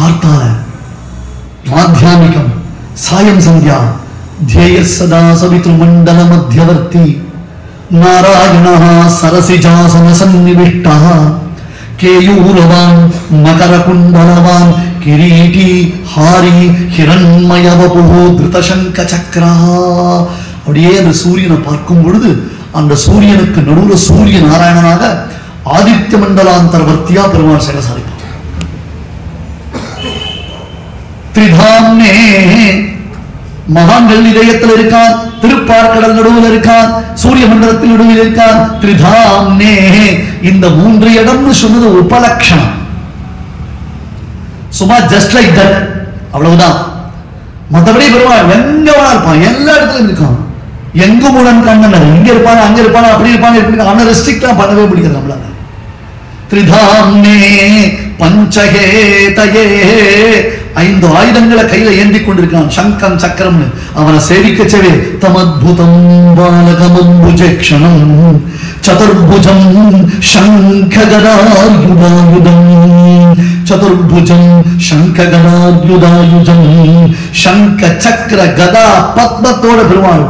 கார்த்தால மாத்தியாமிகம் சாயம் சந்தியா ध्येय सदा सवितृमंडल मध्यवर्ती नारायणः सरसिजासन सन्निविष्टः केयूरवान् मकरकुण्डलवान् किरीटी हारी हिरण्मय वपुः धृतशंख चक्रः அப்படியே அந்த சூரியனை பார்க்கும் பொழுது அந்த சூரியனுக்கு நடுவுல சூரிய நாராயணனாக ஆதித்ய மண்டலாந்தர்வர்த்தியா பெருமாள் சேவை சாதிப்பார். திரிதாம்னே மகான்கள் இதயத்தில் இருக்கான், திருப்பார்கடல் நடுவில் இருக்கான், சூரிய மண்டலத்தில் நடுவில் இருக்கான். திரிதாம்னே இந்த 3 இடம்னு சொன்னது உபலட்சணம். சும்மா ஜஸ்ட் லைக் தட் அவ்வளவுதான். மற்றபடி பெருமாள் எங்க வேணா இருப்பான், எல்லா இடத்துலயும் இருக்கான். எங்கும் உடன் கண்ணன் இங்க இருப்பான அங்க இருப்பான அப்படி இருப்பான இப்படி அவனை ரெஸ்ட்ரிக்டா பண்ணவே முடியாது நம்மளால. திரிதாம்னே பஞ்சகேதயே 5 ஆயுதங்களை கையில ஏந்தி கொண்டிருக்கான், சங்கம் சக்கரம்னு. அவனை சேவிக்கச்சவே தமத்புதம் பாலகமம்புஜேக்ஷணம் சதுர்புஜம் சங்ககதாயுதாயுதம் சதுர்புஜம் சங்ககதாயுதாயுதம் சங்க சக்கர கதா பத்மத்தோட பெருமாள்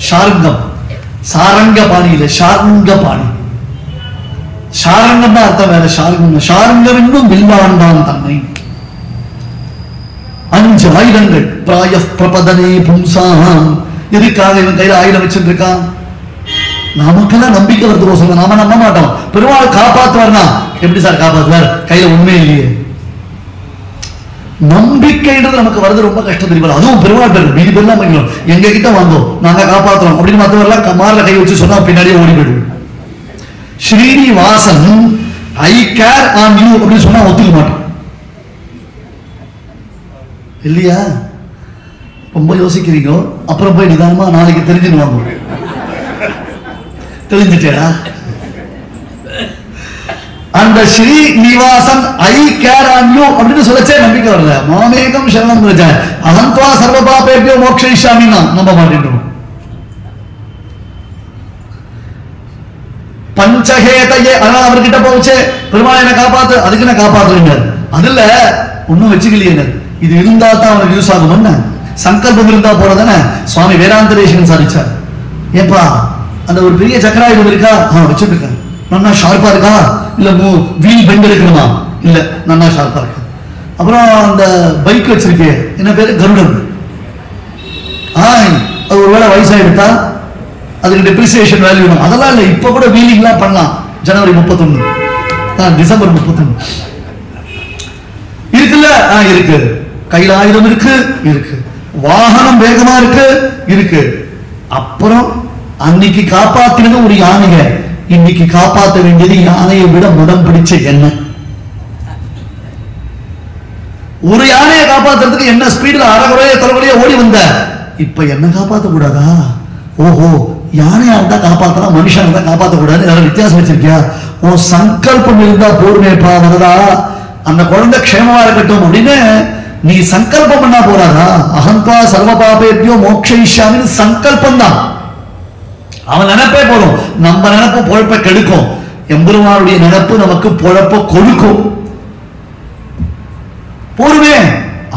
ஷார்ங்கம் சாரங்க பாணியில ஷார்ங்க பாணி. ஷாரங்கம் தான் அர்த்தம், வேற ஷார்ங்கம். ஷார்ங்கம் என்னும் வில்வாண்டான் தன்னை. 5 ஆயுதங்கள் பிராய பிரபதனே பும்சாம். எதுக்காக இவன் கையில ஆயுதம் வச்சிருக்கான்? நமக்கெல்லாம் நம்பிக்கை வருது சொல்ல, நாம நம்ப மாட்டோம். பெருமாள் காப்பாத்துவார்னா எப்படி சார் காப்பாத்துவார்? கையில உண்மை இல்லையே. நம்பிக்கைன்றது நமக்கு வருது ரொம்ப கஷ்டம் தெரியும். அதுவும் பெருமாள் பேர் மீதி பேர்லாம் பண்ணிக்கணும், எங்க கிட்ட வந்தோம் நாங்க காப்பாத்துறோம் அப்படின்னு மற்றவரெல்லாம் மாரில கை வச்சு சொன்னா பின்னாடியே ஓடி போயிடுவோம். ஸ்ரீனிவாசன் ஐ கேர் ஆன் யூ அப்படின்னு சொன்னா ஒத்துக்க மாட்டோம் இல்லையா? ரொம்ப யோசிக்கிறீங்க, அப்புறம் போய் நிதானமா நாளைக்கு தெரிஞ்சுன்னு தெரிஞ்சுட்டேடா. அந்த ஸ்ரீனிவாசன் ஐ கேர் ஆன் யூ அப்படின்னு சொல்லச்சே நம்பிக்கை வரல. மாமேகம் சரணம் ரஜ அகந்த்வா சர்வ பாபேபியோ மோக்ஷயிஷ்யாமின்னா நம்ப மாட்டேன்றோம். பஞ்சகேதையே அதனால அவர்கிட்ட போச்சு, பெருமாள் என்ன காப்பாத்து, அதுக்கு என்ன காப்பாத்துறீங்க? அதுல ஒன்னும் வச்சுக்கலையே, இது இருந்தா தான் அவனுக்கு யூஸ் ஆகும். சங்கல்பம் இருந்தா போறதானே சுவாமி வேதாந்தரேஷன் சாதிச்சார். ஏப்பா அந்த ஒரு பெரிய சக்கராயுதம் இருக்கா? வச்சுட்டு இருக்கேன். நன்னா ஷார்ப்பா இருக்கா? இல்ல வீல் பெண்ட் எடுக்கணுமா? இல்ல நன்னா ஷார்ப்பா இருக்கா. அப்புறம் அந்த பைக் வச்சிருக்கே, என்ன பேரு? கருடன். அது ஒருவேளை வயசாயிடுத்தா அதுக்கு டெப்ரிசியேஷன் வேல்யூ அதெல்லாம் இல்லை. இப்ப கூட வீலிங்லாம் பண்ணலாம். ஜனவரி 31 டிசம்பர் 31 இருக்குல்ல? இருக்கு. கையில ஆயுதம் இருக்கு, இருக்கு. வாகனம் வேகமா இருக்கு, இருக்கு. அப்புறம் அன்னைக்கு காப்பாத்தினது ஒரு யானைய, இன்னைக்கு காப்பாற்ற வேண்டியது யானையை விட முடம் பிடிச்ச என்ன? ஒரு யானையை காப்பாத்துறதுக்கு என்ன ஸ்பீட்ல அரைகுறைய தலைவரைய ஓடி வந்த, இப்ப என்ன காப்பாற்ற கூடாதா? ஓஹோ, யானையா இருந்தா காப்பாத்தலாம், மனுஷன் இருந்தா காப்பாற்ற கூடாது, யாரும் வித்தியாசம் வச்சிருக்கியா? ஓ சங்கல்பம் இருந்தா போடுமேப்பா வரதா, அந்த குழந்தை க்ஷேமமா இருக்கட்டும் அப்படின்னு நீ சங்கல்பம் பண்ணா போறாதா? அகந்தா சர்வ பாபேபியோ மோக்ஷயிஷ்யாமின்னு சங்கல்பம் தான். அவன் நினைப்பே போதும். நம்ம நினைப்பு பொழப்ப கெடுக்கும், எம்பெருமானுடைய நினைப்பு நமக்கு பொழப்ப கொடுக்கும். போடுவே,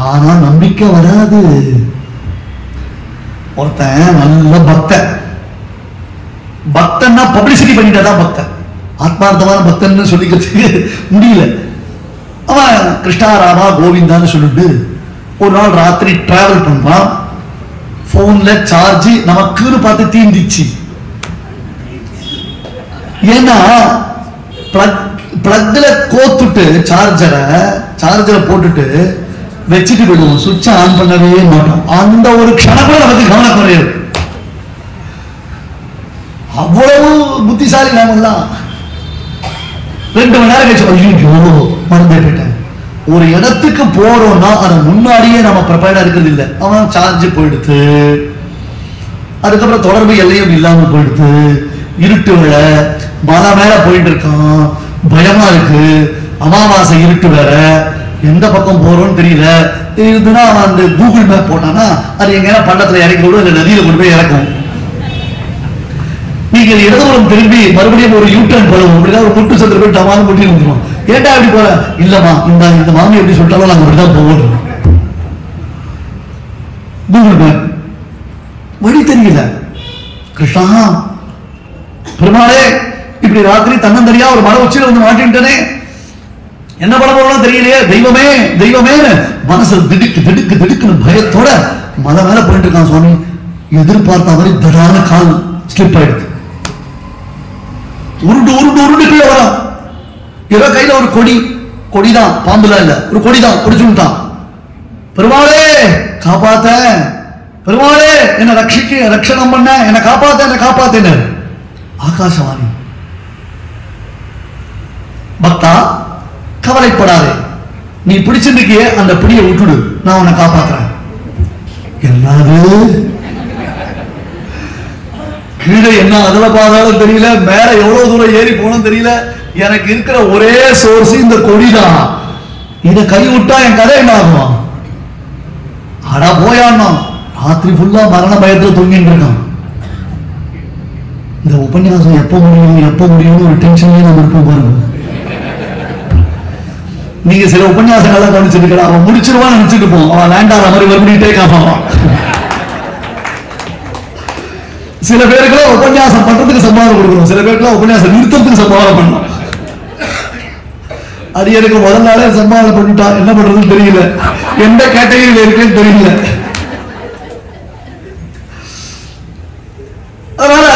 ஆனா நம்பிக்கை வராது. ஒருத்தன் நல்ல பக்தன், பக்தன்னா பப்ளிசிட்டி பண்ணிட்டாதான் பக்தன். ஆத்மார்த்தமான பக்தன் சொல்லிக்கிறதுக்கு முடியல. அவன் கிருஷ்ணா ராமா கோவிந்தான்னு சொல்லிட்டு ஒரு நாள் ராத்திரி டிராவல் பண்றான். போன்ல சார்ஜ் நமக்குன்னு பார்த்து தீர்ந்துச்சு. ஏன்னா பிளக்ல கோத்துட்டு சார்ஜரை போட்டுட்டு வச்சுட்டு போயிடுவோம், சுவிட்ச ஆன் பண்ணவே மாட்டோம். அந்த ஒரு க்ஷணம் கூட நமக்கு கவனம் குறையாது. அவ்வளவு புத்திசாலி நாமெல்லாம். 2 மணி நேரம் கழிச்சு ஐயோ மறந்தே போயிட்டேன். ஒரு இடத்துக்கு போறோம்னா அதை முன்னாடியே நம்ம ப்ரிப்பேர்டா இருக்கிறது இல்லை. அவன் சார்ஜ் போயிடுத்து, அதுக்கப்புறம் தொடர்பு எல்லையும் இல்லாம போயிடுத்து, இருட்டு விழ மலை மேல போயிட்டு இருக்கான், பயமா இருக்கு, அமாவாசை இருட்டு வேற, எந்த பக்கம் போறோம்னு தெரியல. இதுனா அவன் அந்த கூகுள் மேப் போட்டானா அது எங்கன்னா பள்ளத்துல இறக்கி விடும், இல்ல நதியில கொண்டு போய் இறக்கும். நீங்கள் இடதுபுறம் திரும்பி மறுபடியும் ஒரு யூட்டர்ன் போடுவோம், அப்படின்னா ஒரு முட்டு சந்திர போய் டமாலும் முட்டி வந்துடும். ஏட்டா எப்படி போற? இல்லம்மா இந்த மாமி எப்படி சொல்லிட்டாலும் நாங்க அப்படிதான் போவோம். கூகுள் மேப் வழி தெரியல. கிருஷ்ணா பெருமாளே இப்படி ராத்திரி தன்னந்தரியா ஒரு மலை உச்சியில வந்து மாட்டின்ட்டனே, என்ன பண்ண போறோம் தெரியலையே, தெய்வமே தெய்வமே மனசு திடுக்கு திடுக்கு திடுக்குன்னு பயத்தோட மலை மேல போயிட்டு இருக்கான் சுவாமி. எதிர்பார்த்த மாதிரி தடான கால் ஸ்லிப் ஆயிடுது. உருண்டு உருண்டு உருண்டு கீழே வரான். ஏதோ கையில ஒரு கொடிதான், பாம்புல இல்ல, ஒரு கொடிதான் பிடிச்சுட்டான். பெருமாளே காப்பாத்த, பெருமாளே என்ன ரட்சணம் பண்ண, என்ன காப்பாத்த. ஆகாசவாணி, பக்தா கவலைப்படாதே, நீ பிடிச்சிருக்கிய அந்த பிடியை விட்டுடு, நான் உன்னை காப்பாத்துறேன். என்னது கீழே என்ன அதுல பார்த்தாலும் தெரியல, மேல எவ்வளவு தூரம் ஏறி போனோம் தெரியல. எனக்கு இருக்கிற ஒரே சோர்ஸ் இந்த கொடிதான். இதை கை விட்டா என் கதை என்ன ஆகும்? அடா போயான்னா ராத்திரி ஃபுல்லா மரண பயத்துல தூங்கிட்டு இருக்கான். இந்த உபன்யாசம் எப்ப முடியும் ஒரு டென்ஷன்லயே நம்ம இருப்போம் பாருங்க. நீங்க சில உபன்யாசங்கள்லாம் கவனிச்சிருக்கா, அவன் முடிச்சிருவான்னு நினைச்சிட்டு போம், அவன் லேண்டாத மாதிரி மறுபடிட்டே காப்பான். சில பேருக்குலாம் உபன்யாசம் பண்றதுக்கு சம்பாதம் கொடுக்கணும், சில பேருக்குலாம் உபன்யாசம் நிறுத்தத்துக்கு சம்பாதம் பண்ணணும். அது எனக்கு முதல் நாளே சம்பாதம் பண்ணிட்டா, என்ன பண்றதுன்னு தெரியல, எந்த கேட்டகரியில் இருக்குன்னு தெரியல. அதனால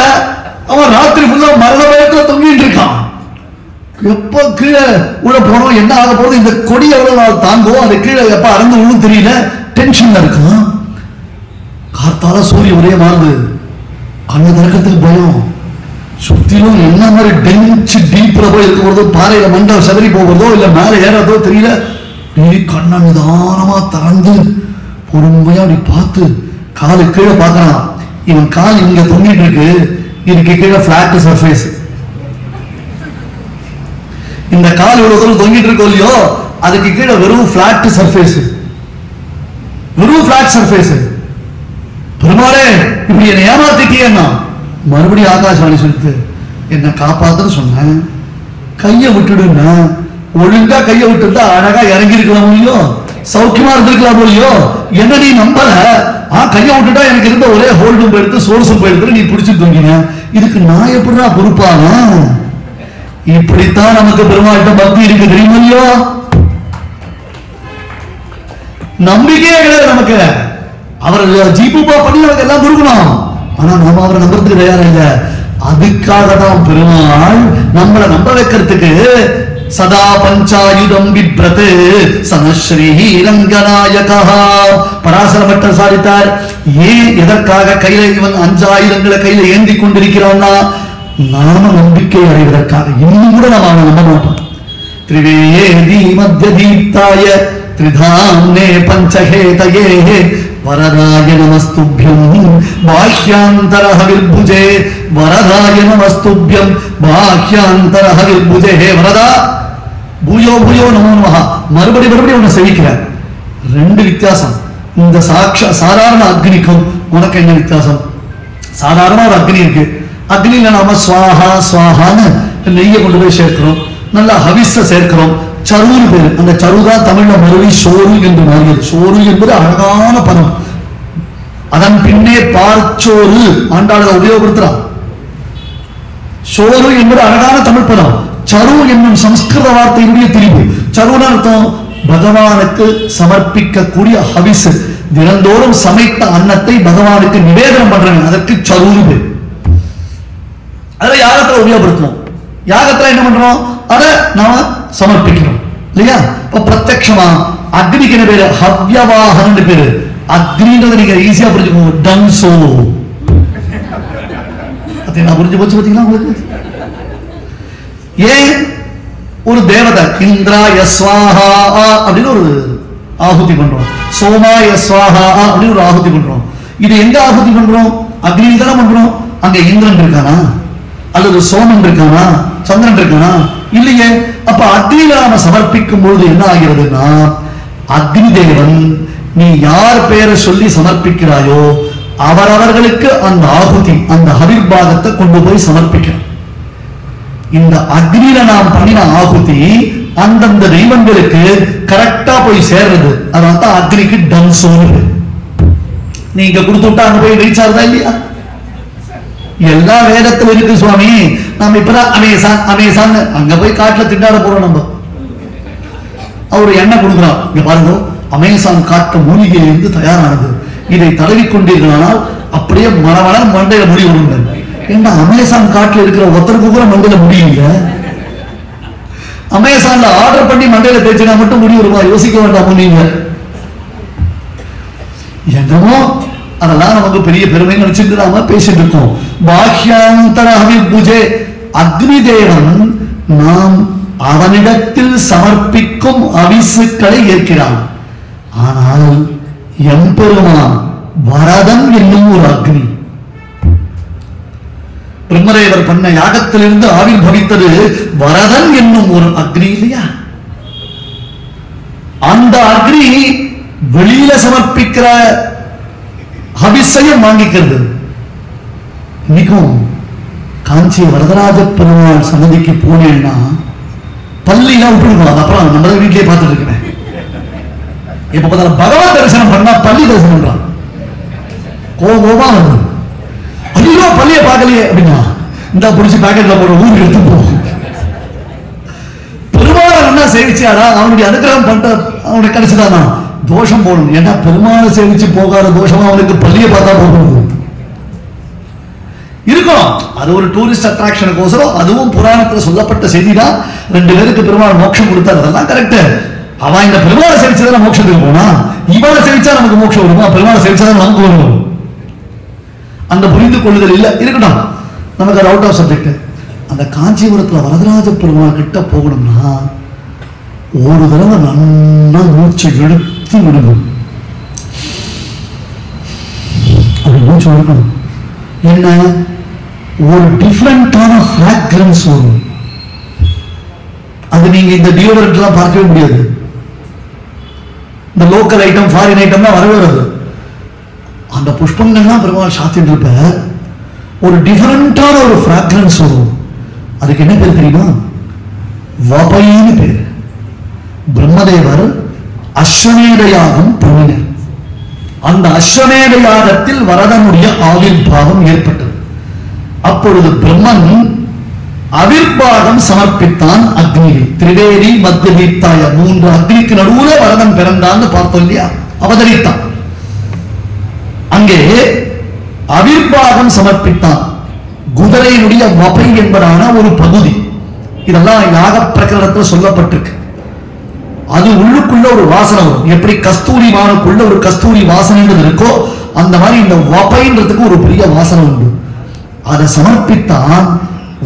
அவன் ராத்திரி ஃபுல்லா மரண பயத்துல தொங்கிட்டு இருக்கான். எப்ப கீழே உள்ள போனோம், என்ன ஆக போறது, இந்த கொடி எவ்வளவு நாள் தாங்கும், அது கீழே எப்ப அறந்து விழும் தெரியல, டென்ஷன்ல இருக்கான். காத்தால சூரிய ஒரே மாறுது, கண்ணு திறக்கிறதுக்கு பயம். சுத்திலும் என்ன மாதிரி டென்ச்சு டீப்ல போய் இருக்க போறதோ, பாறையில மண்டை சதறி போகிறதோ இல்ல மேல ஏறதோ தெரியல. கண்ணை நிதானமா திறந்து பொறுமையா அப்படி பார்த்து காலு கீழே பார்க்கறான். இவன் கால் இங்க தொங்கிட்டு இருக்கு, இதுக்கு கீழே பிளாட் சர்ஃபேஸ். இந்த கால் இவ்வளவு தூரம் தொங்கிட்டு இருக்கோ இல்லையோ, அதுக்கு கீழே வெறும் பிளாட் சர்ஃபேஸ், வெறும் பிளாட் சர்ஃபேஸ். பெருமாளே இப்படி என்னை ஏமாத்திட்டியன்னா, மறுபடியும் ஆகாசவாணி சொல்லிட்டு என்ன காப்பாத்துன்னு சொன்னேன், கைய விட்டுடுன்னா, ஒழுங்கா கைய விட்டுட்டா அழகா இறங்கி இருக்கலாம் இல்லையோ, சௌக்கியமா இருந்திருக்கலாம் இல்லையோ, என்ன நீ நம்பல, கைய விட்டுட்டா எனக்கு இருந்த ஒரே ஹோல்டும் போயிடுத்து, சோர்ஸும் போயிடுத்து, நீ பிடிச்சு தூங்கின, இதுக்கு நான் எப்படிடா பொறுப்பான? இப்படித்தான் நமக்கு பெருமாள்கிட்ட பக்தி இருக்கு தெரியுமா இல்லையோ? நம்பிக்கையே கிடையாது நமக்கு. அவர் ஜீபூபா பண்ணி நமக்கு எல்லாம் கொடுக்கணும், ஆனா நாம அவரை நம்புறதுக்கு தயாரா இல்ல. அதுக்காக தான் பெருமாள் நம்மளை நம்ப வைக்கிறதுக்கு சதா பஞ்சாயுதம் விப்ரத் சனஸ்ரீ ரங்கநாயகா பராசர பட்டர் சாதித்தார். ஏன் எதற்காக கையில இவன் 5 ஆயுதங்களை கையில ஏந்தி கொண்டிருக்கிறான்னா, நாம நம்பிக்கை அடைவதற்காக. இன்னும் கூட நாம அவனை நம்ப மாட்டோம். திரிவேதி மத்திய தீப்தாய திரிதாம்னே பஞ்சஹேதயே வரதாய நமஸ்துப்யம் பாஹ்யாந்தரஹ விர்புஜே வரதாய நமஸ்துப்யம் பாஹ்யாந்தரஹ விர்புஜே. ஹே வரதா, பூயோ பூயோ நமோ நமஹ. மறுபடி உன்னை செவிக்கிறார். 2 வித்தியாசம். இந்த சாதாரண அக்னிக்கும் உனக்கு என்ன வித்தியாசம்? சாதாரண ஒரு அக்னி இருக்கு, அக்னியில நாம ஸ்வாஹா ஸ்வாஹான்னு நெய்யை கொண்டு போய் சேர்க்கிறோம், நல்லா ஹவிஸ சேர்க்கிறோம். சருன்னு பேரு, அந்த சருதான் தமிழ்ல மறுவி சோறு என்று மாறியது. சோறு என்பது அழகான பதம். அதன் பின்னே பார்ச்சோறு ஆண்டாள உபயோகப்படுத்துறான். சோறு என்பது அழகான தமிழ் பதம். சரு என்னும் சம்ஸ்கிருத வார்த்தையினுடைய திரிவு. சருன்னு அர்த்தம் பகவானுக்கு சமர்ப்பிக்கக்கூடிய ஹவிஸ். தினந்தோறும் சமைத்த அன்னத்தை பகவானுக்கு நிவேதனம் பண்றாங்க, அதற்கு சருன்னு பேர். அதை யாகத்துல உபயோகப்படுத்துவோம். யாகத்துல என்ன பண்றோம், அதை நாம சமர்ப்பிக்கிறோம் இல்லையா? இப்ப பிரத்யக்ஷமா அக்னிக்கு என்ன பேரு, ஹவ்யவாகன்னு பேரு. அக்னின்றதை நீங்க ஈஸியா புரிஞ்சுக்கோங்க, டன்சோ. நான் புரிஞ்சு போச்சு பாத்தீங்களா உங்களுக்கு? ஏன் ஒரு தேவதை இந்திராய ஸ்வாஹா அப்படின்னு ஒரு ஆகுதி பண்றோம், சோமாய ஸ்வாஹா அப்படின்னு ஒரு ஆகுதி பண்றோம். இது எங்க ஆகுதி பண்றோம்? அக்னி தானே பண்றோம். அங்க இந்திரன் இருக்கானா, அல்லது சோமன் இருக்கானா, சந்திரன் இருக்கானா? இல்லையே. அப்ப அக்னியில நாம சமர்ப்பிக்கும் பொழுது என்ன ஆகிறதுனா, அக்னி தேவன் நீ யார் பெயரை சொல்லி சமர்ப்பிக்கிறாயோ அவரவர்களுக்கு அந்த ஆகுதி, அந்த ஹவிர்பாகத்தை கொண்டு போய் சமர்ப்பிக்கிறார். இந்த அக்னியில நாம் பண்ணின ஆகுதி அந்தந்த தெய்வங்களுக்கு கரெக்டா போய் சேர்றது. அதான் அக்னிக்கு டம்சோன்னு. நீங்க கொடுத்து விட்டா அங்க போய் ரீச் ஆகுதா இல்லையா? எல்லா வேதத்துல இருக்கு சுவாமி. நம்ம இப்பதான் அமேசான் அமேசான் அங்க போய் காட்டுல திண்டாட போறோம். நம்ம அவரு எண்ணெய் கொடுக்குறோம். இங்க பாருங்க, அமேசான் காட்டு மூலிகையிலிருந்து தயாரானது, இதை தடவி கொண்டீர்களானால் அப்படியே மரவள மண்டையில முடி விடுங்க. ஏன்னா அமேசான் காட்டுல இருக்கிற ஒருத்தருக்கு கூட மண்டையில முடியல. அமேசான்ல ஆர்டர் பண்ணி மண்டையில தேய்ச்சினா மட்டும் முடி வருமா? யோசிக்க வேண்டாம். நீங்க என்னமோ அதெல்லாம் நமக்கு பெரிய பெருமை நினைச்சிட்டு நாம பேசிட்டு இருக்கோம். பாஹ்யாந்தர அபிபூஜை அக்னி தேவன் நாம் அவனிடத்தில் சமர்ப்பிக்கும் அவிசுக்களை ஏற்கிறான். ஆனால் எம்பெருமான் வரதன் என்னும் ஒரு அக்னி. பிரம்மதேவர் பண்ண யாகத்திலிருந்து ஆவிர்பவித்தது வரதன் என்னும் ஒரு அக்னி இல்லையா? அந்த அக்னி வெளியில சமர்ப்பிக்கிற அபிஷேகம் வாங்கிக்கிறது. இன்னைக்கும் காஞ்சி வரதராஜ பெருமாள் சன்னதிக்கு போனேன்னா பள்ளியெல்லாம் விட்டுருக்கோம். அப்புறம் நம்ம வீட்டிலேயே பார்த்துட்டு இருக்கிறேன். இப்ப பார்த்தாலும் பகவான் தரிசனம் பண்ணா பள்ளி தரிசனம் பண்றான். கோபமா வந்து ஐயோ பள்ளியை பார்க்கலையே அப்படின்னா இந்த புடிச்சு பாக்கெட்ல போற ஊருக்கு எடுத்து போகும். பெருமாளை என்ன சேவிச்சாரா அவனுடைய அனுகிரகம் பண்ற அவனுக்கு கிடைச்சதானா தோஷம் போடணும். ஏன்னா பெருமாளை சேவிச்சு போகாத தோஷமா அவனுக்கு பள்ளியை பார்த்தா போகணும் இருக்கும். அது ஒரு டூரிஸ்ட் அட்ராக்ஷனுக்கோசரம், அதுவும் புராணத்துல சொல்லப்பட்ட செய்திதான். 2 பேருக்கு பெருமாள் மோட்சம் கொடுத்தாரு, அதெல்லாம் கரெக்ட். அவன் இந்த பெருமாளை சேவிச்சதான் மோட்சத்துக்கு போனா, இவனை சேவிச்சா நமக்கு மோட்சம் வருமா? பெருமாளை சேவிச்சாதான் நமக்கு வரும். அந்த புரிந்து கொள்ளுதல் இல்ல இருக்கட்டும், நமக்கு அது அவுட் ஆஃப் சப்ஜெக்ட். அந்த காஞ்சிபுரத்துல வரதராஜ பெருமாள் கிட்ட போகணும்னா ஒரு தடவை நல்லா மூச்சு எடுத்து விடுவோம். அப்படி மூச்சு எடுக்கணும். என்ன ஒரு டிஃபரெண்டான ஃபிராக்ரன்ஸ் வரும். அது நீங்க இந்த டியோடரண்ட் எல்லாம் பார்க்கவே முடியாது. இந்த லோக்கல் ஐட்டம் ஃபாரின் ஐட்டம் தான் வரவே வருது. அந்த புஷ்பங்கள்லாம் பெருமாள் சாத்திட்டு இருப்ப ஒரு டிஃபரெண்டான ஒரு ஃபிராக்ரன்ஸ் வரும். அதுக்கு என்ன பேர் தெரியுமா? வபைன்னு பேர். பிரம்மதேவர் அஸ்வமேத யாகம் பண்ணினார். அந்த அஸ்வமேத யாகத்தில் வரதனுடைய ஆவிர்பாவம் ஏற்பட்டது. அப்பொழுது பிரம்மன் அவிர்பாகம் சமர்ப்பித்தான் அக்னியில். திரிவேதி மத்தியதீர்த்தாய 3 அக்னிக்கு நடுவுல வரதன் பிறந்தான்னு பார்த்தோம் இல்லையா? அவதரித்தான். அங்கே அவிர்பாகம் சமர்ப்பித்தான். குதிரையினுடைய வபை என்பதான ஒரு பகுதி. இதெல்லாம் யாக பிரகரணத்தில் சொல்லப்பட்டிருக்கு. அது உள்ளுக்குள்ள ஒரு வாசனை வரும். எப்படி கஸ்தூரி மானுக்குள்ள ஒரு கஸ்தூரி வாசனைன்றது இருக்கோ அந்த மாதிரி இந்த வபைன்றதுக்கு ஒரு பெரிய வாசனை உண்டு. அதை சமர்ப்பித்தான்.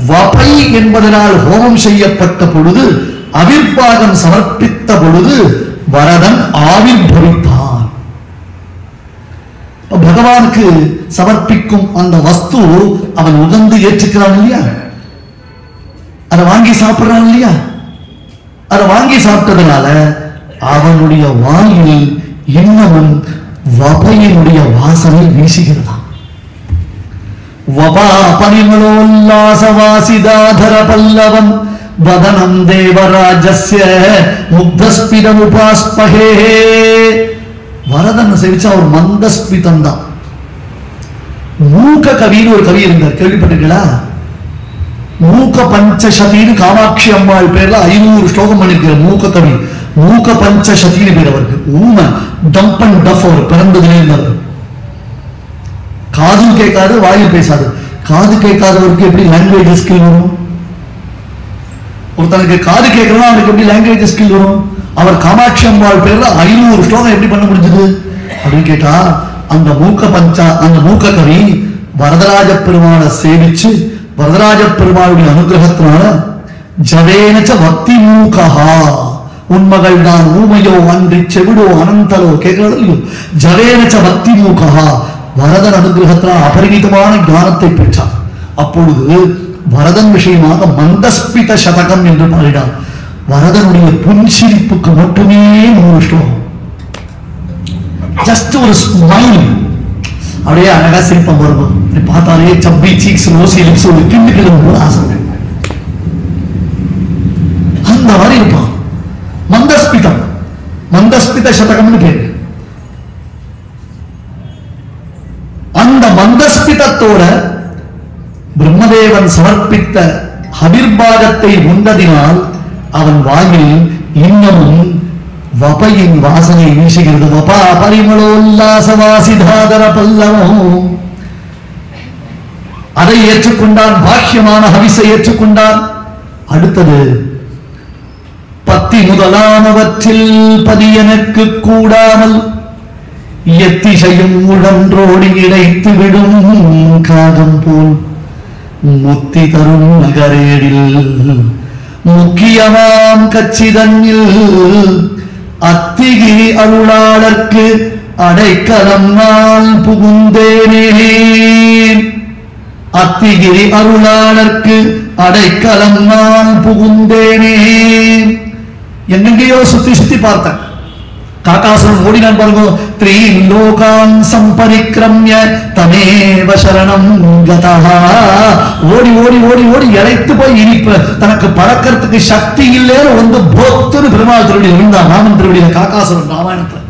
வபை என்பதனால் ஹோமம் செய்யப்பட்ட பொழுது, அவிர்பாகம் சமர்ப்பித்த பொழுது வரதன் ஆவிர்பவித்தான். பகவானுக்கு சமர்ப்பிக்கும் அந்த வஸ்து அவன் உகந்து ஏற்றுக்கிறான் இல்லையா? அதை வாங்கி சாப்பிடுறான் இல்லையா? அதை வாங்கி சாப்பிட்டதுனால அவனுடைய வாயில் இன்னமும் வபையினுடைய வாசனை வீசுகிறதா? வபா பரிமளோல்லாசவாசிதாதர பல்லவம் வதனம் தேவராஜஸ்ய முக்தஸ்பிதம் உபாஸ்மஹே. வரதன் சேவிச்சா ஒரு மந்தஸ்பிதம் தான். மூக்க கவின்னு ஒரு கவி இருந்தார், கேள்விப்பட்டிருக்கீங்களா? மூக்க பஞ்சசதின்னு காமாட்சி அம்மாள் பேர்ல 500 ஸ்லோகம் பண்ணிருக்கிற மூக்க கவி. மூக்க பஞ்சசதின்னு பேர் அவருக்கு. ஊம டம்ப் அண்ட் டஃப் அவர் பிறந்ததுலே இருந்தவர். காதும் கேட்காது, வாயில் பேசாது. காது கேட்காதவருக்கு எப்படி லாங்குவேஜ் ஸ்கில் வரும்? ஒருத்தனுக்கு காது கேட்கறதா அவனுக்கு எப்படி லாங்குவேஜ் ஸ்கில் வரும்? அவர் காமாட்சி அம்பாள் பேர்ல 500 ஸ்லோகம் எப்படி பண்ண முடிஞ்சது அப்படின்னு கேட்டா, அந்த மூக்க கவி வரதராஜ பெருமாளை சேவிச்சு வரதராஜ பெருமாளுடைய அனுகிரகத்தினால ஜவேனச்ச பக்தி மூகா, உண்மகள் தான் ஊமையோ அன்றி செவிடோ அனந்தலோ கேட்கறது இல்லையோ, ஜவேனச்ச பக்தி மூகா வரதன் அனுகிரகத்தினால் அபரிமிதமான ஞானத்தை பெற்றார். அப்பொழுது வரதன் விஷயமாக மந்தஸ்பித சதகம் என்று பாடினார். வரதனுடைய புன்சிரிப்புக்கு மட்டுமே 100 ஸ்லோகம். ஜஸ்ட் ஒரு ஸ்மைல், அப்படியே அழகா சிரிப்பம் வரும். பார்த்தாலே சப்பி சீக்ஸ் ரோசி லிப்ஸ் ஒரு கிண்டுக்கிழமை ஆசை அந்த மாதிரி இருப்பான். மந்தஸ்மித சதகம்னு பேரு. அந்த மந்தஸ்மிதத்தோட பிரம்மதேவன் சமர்ப்பித்த ஹவிர்பாகத்தை உண்டதினால் அவன் வாயில் இன்னமும் வபையின் வாசனை வீசுகிறது. வபா பரிமளோல்லாசவாசிதாதர பல்லவம். அதை ஏற்றுக்கொண்டான், பாக்கியமான ஹவிசை ஏற்றுக்கொண்டான். அடுத்தது பத்தி முதலானவற்றில் பதி எனக்கு கூடாமல் எத்திசையும் உழன்றோடி இணைத்து விடும் காகம் போல் முத்தி தரும் நகரேடில் முக்கியமாம் கச்சிதன்னில் அத்திகிரி அருளாளர்க்கு அடைக்கலம் நான் புகுந்தேனே. அத்திகிரி அருளாளர்க்கு அடைக்கலம் நான் புகுந்தேனே. எங்கெங்கேயோ சுத்தி சுத்தி பார்த்தேன். காக்காசுரன் ஓடினான் பாருங்க. த்ரீலோகான் சம்பரிக்ரம்ய தமேவ சரணம் கதஹ. ஓடி ஓடி ஓடி ஓடி இழைத்து போய் இனிப்பு தனக்கு பறக்கிறதுக்கு சக்தி இல்லைன்னு வந்து போத்துன்னு பெருமாள் திருவடியில் விழுந்தான். ராமன் திருவடியில காக்காசுரன் ராமாயணத்துல.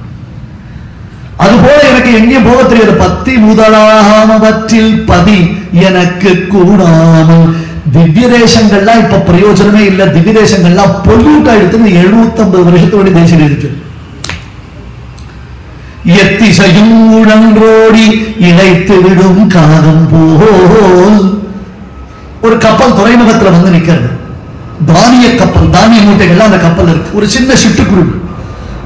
அதுபோல எனக்கு எங்கேயும் போக தெரியாது. பத்தி முதலானவற்றில் பதி எனக்கு கூடாமல். திவ்ய தேசங்கள்லாம் இப்ப பிரயோஜனமே இல்லை. திவ்ய தேசங்கள்லாம் பொல்யூட் ஆயிடுத்து. 750 வருஷத்தோட தேசம் இருக்கு. எத்திசையும் உழன்றோடி இழைத்து விடும் காகம் போல். ஒரு கப்பல் துறைமுகத்துல வந்து நிக்கிறது. தானிய கப்பல், தானிய மூட்டைகள்லாம் அந்த கப்பல் இருக்கு. ஒரு சின்ன சிட்டுக்குருவி.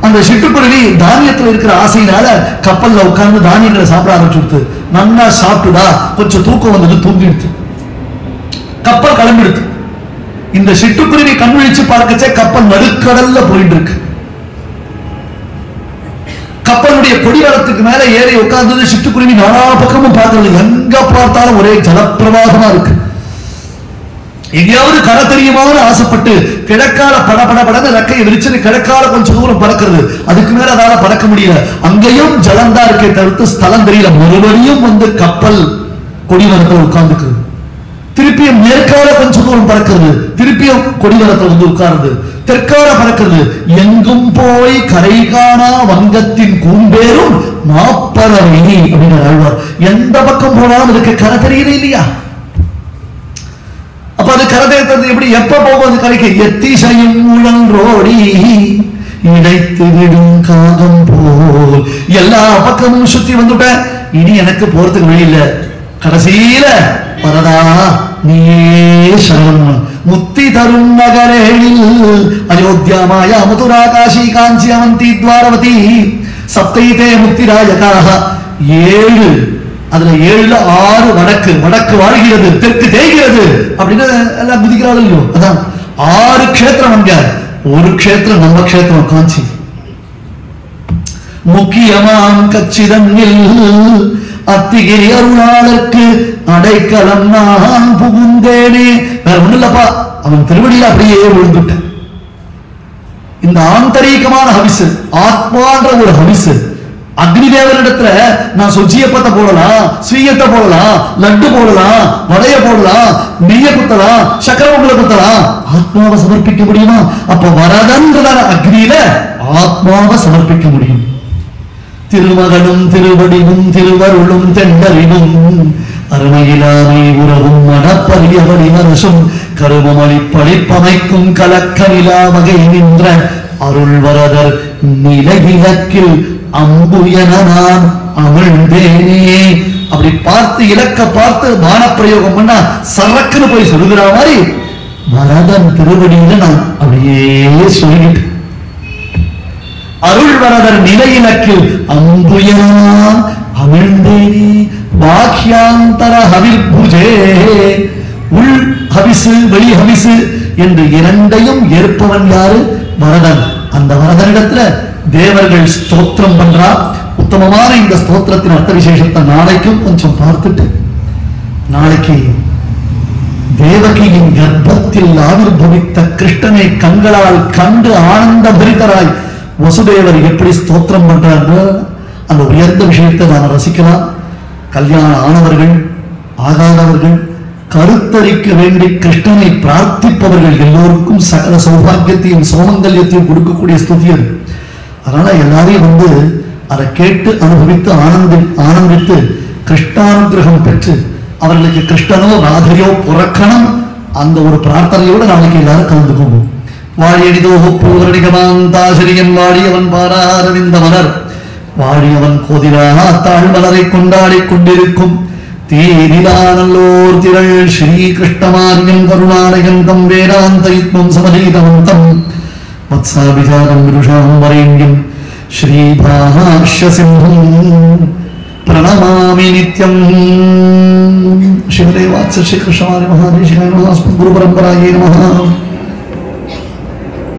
அந்த சிட்டுக்குருவி தானியத்துல இருக்கிற ஆசையினால கப்பல்ல உட்கார்ந்து தானியங்களை சாப்பிட ஆரம்பிச்சுடுது. நல்லா சாப்பிட்டுடா கொஞ்சம் தூக்கம் வந்தது, தூங்கிடுச்சு. கப்பல் கிளம்பிடுது. இந்த சிட்டுக்குருவி கண் விழிச்சு பார்க்கச்சே கப்பல் நடுக்கடல்ல போயிட்டு இருக்கு. கப்பலுடைய கொடிவரத்துக்கு மேல ஏறி உட்கார்ந்தது சிட்டுக்குருவி நாலா பக்கமும் பார்க்கிறது. எங்க பார்த்தாலும் ஒரே ஜலப்பிரவாகமா இருக்கு. எங்கேயாவது கரை தெரியுமான்னு ஆசைப்பட்டு கிழக்கால படபடபடன்னு ரெக்கையை விரிச்சு கிழக்கால கொஞ்சம் தூரம் பறக்கிறது. அதுக்கு மேல அதால பறக்க முடியல. அங்கேயும் ஜலந்தா இருக்கே தவிர்த்து ஸ்தலம் தெரியல. மறுபடியும் வந்து கப்பல் கொடிவரத்தில் உட்கார்ந்துக்கிறது. திருப்பியும் மேற்கால கொஞ்சம் தூரம் பறக்கிறது. திருப்பியும் கொடிவரத்தில் வந்து உட்கார்ந்து தெற்கால பறக்கிறது. எங்கும் போய் கரை காணா வங்கத்தின் கூம்பேரும் மாப்பறவை அப்படின்னு ஆழ்வார். எந்த பக்கம் போனாலும் அதுக்கு கரை தெரியல இல்லையா? அப்ப அது கரை தேர்ந்தது எப்படி? எப்ப போகும் அது கரைக்கு? எத்திசையும் உழன்றோடி இடைத்து விடும் காகம் போல். எல்லா பக்கமும் சுத்தி வந்துட்டேன். இனி எனக்கு போறதுக்கு வழி இல்லை. கடைசியில வரதா நீயே சரணம். முத்தி தரும் நகரேணில் அயோத்தியா மாயா மதுரா காஷி காஞ்சி அவந்தி துவாரவதி சப்தைதே முக்திராயகாக. 7 அதுல 7ல 6 வடக்கு. வடக்கு வாழ்கிறது, தெற்கு தேய்கிறது அப்படின்னு எல்லாம் குதிக்கிறார்கள் இல்லையோ. அதான் 6 க்ஷேத்திரம். அங்க ஒரு க்ஷேத்திரம் நம்ம க்ஷேத்திரம் காஞ்சி. முக்கியமாம் கச்சிதன்னில் அத்திகிரி அருளாளர்க்கு அடைக்கலம் நான் புகுந்தேனே. வேற ஒண்ணு இல்லப்பா, அவன் திருவடியில அப்படியே விழுந்துட்டேன். இந்த ஆந்தரிகமான ஹவிசு, ஆத்மான்ற ஒரு ஹவிசு. அக்னி தேவனிடத்துல நான் சொஜியப்பத்தை போடலாம், ஸ்வீயத்தை போடலாம், லட்டு போடலாம், வடைய போடலாம், நெய்ய குத்தலாம், சக்கரவங்களை குத்தலாம். ஆத்மாவை சமர்ப்பிக்க முடியுமா? அப்ப வரதன்ற அக்னியில ஆத்மாவை சமர்ப்பிக்க முடியும். திருமகனும் திருவடிவும் திருவருளும் தெண்டறிவும் அருமையிலாமை உறவும் மனப்பரியவடி மனசும் கருமமளி பழிப்பமைக்கும் கலக்கமிலா வகை நின்ற அருள் வரதர் நிலவிலக்கில் அம்புயன நான் அமிழ்ந்தேனே. அப்படி பார்த்து இலக்க பார்த்து பானப்பிரயோகம் பண்ணா சரக்குன்னு போய் சொல்லுகிற மாதிரி வரதன் திருவடியில நான் அப்படியே சொல்லிட்டு அருள் வரதர் நிலையிலக்கில் அம்புயனான் அமிழ்ந்தேனே. பாக்யாந்தர ஹவிர்புஜே. உள் ஹவிசு வெளி ஹவிசு என்று இரண்டையும் ஏற்பவன் யாரு? வரதன். அந்த வரதனிடத்துல தேவர்கள் ஸ்தோத்திரம் பண்றா. உத்தமமான இந்த ஸ்தோத்திரத்தின் அர்த்த விசேஷத்தை நாளைக்கும் கொஞ்சம் பார்த்துட்டு, நாளைக்கு தேவகியின் கர்ப்பத்தில் ஆவிர்பவித்த கிருஷ்ணனை கண்களால் கண்டு ஆனந்த பரிதராய் வசுதேவர் எப்படி ஸ்தோத்திரம் பண்றாங்க அந்த உயர்ந்த விஷயத்தை நாம் ரசிக்கலாம். கல்யாணம் ஆனவர்கள் ஆகாதவர்கள் கருத்தரிக்க வேண்டி கிருஷ்ணனை பிரார்த்திப்பவர்கள் எல்லோருக்கும் சகல சௌபாகியத்தையும் சோமங்கல்யத்தையும் கொடுக்கக்கூடிய ஸ்துதி அது. அதனால எல்லாரையும் அதை கேட்டு அனுபவித்து ஆனந்தித்து கிருஷ்ணானுகிரகம் பெற்று அவர்களுக்கு கிருஷ்ணனோ ராதையோ புறக்கணும் அந்த ஒரு பிரார்த்தனையோடு நாளைக்கு எல்லாரும் கலந்துக்கோங்க. வாழியடிதோ பூரடிகமாந்தாசரியன் வாழியவன் பாராரவிந்த மலர் வாழியவன் கோதிலா தாழ் மலரை கொண்டாடி கொண்டிருக்கும் தீரிலானல்லோர் திரள் ஸ்ரீகிருஷ்ணமாரியம் கருணாலயம் தம் வேதாந்தயித்மம் சமதீதவந்தம் வத்சாபிசாரம் விருஷாம் வரேண்யம் ஸ்ரீபாஷ்யசிம்ஹம் பிரணமாமி நித்யம். ஸ்ரீமதே வாத்சல்ய ஸ்ரீ கிருஷ்ணமாரி மகாதேசிகாய நமः. குரு பரம்பராயே நமः.